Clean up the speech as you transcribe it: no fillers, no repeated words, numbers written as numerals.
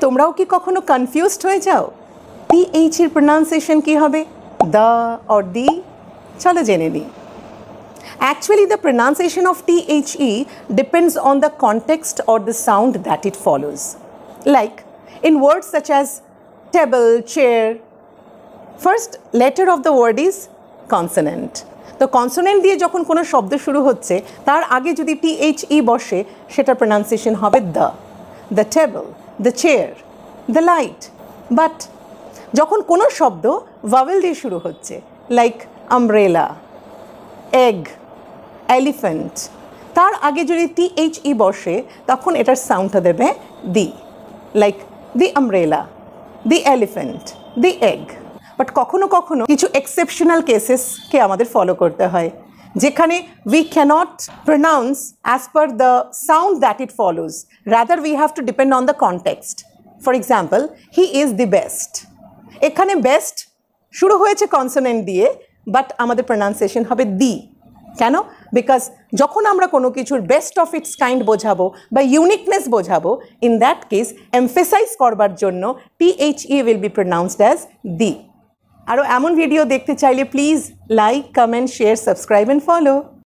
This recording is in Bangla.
তোমরাও কি কখনো কনফিউজড হয়ে যাও টিএইচ এর প্রোনাউন্সিয়েশন কি হবে, দ্য অর দি? চলো জেনে নিই। Actually, the pronunciation of THE depends on the context or the sound that it follows. Like in words such as table, chair, first letter of the word is consonant. তো কনসোনেন্ট দিয়ে যখন কোনো শব্দ শুরু হচ্ছে তার আগে যদি THE বসে সেটার প্রোনাউন্সিয়েশন হবে the table, the chair, the light. But যখন কোনো শব্দ ভাওয়েল দিয়ে শুরু হচ্ছে লাইক আমব্রেলা, এগ, এলিফ্যান্ট, তার আগে যদি THE বসে তখন এটার সাউন্ডটা দেবে the, like the umbrella, the elephant, the egg. But কখনো কখনো কিছু এক্সেপশনাল কেসেসকে আমাদের ফলো করতে হয় যেখানে we cannot pronounce as per the sound that it follows, rather we have to depend on the context. For example, he is the best. এখানে বেস্ট শুরু হয়েছে কনসোনেন্ট দিয়ে, বাট আমাদের প্রোনাউন্সিয়েশন হবে দি। কেন? বিকজ যখন আমরা কোনো কিছুর বেস্ট অফ ইটস কাইন্ড বোঝাবো বা ইউনিকনেস বোঝাবো, ইন দ্যাট কেস এমফেসাইজ করবার জন্য THE will be pronounced as the. আরও এমন ভিডিও দেখতে চাইলে please like, comment, share, subscribe and follow.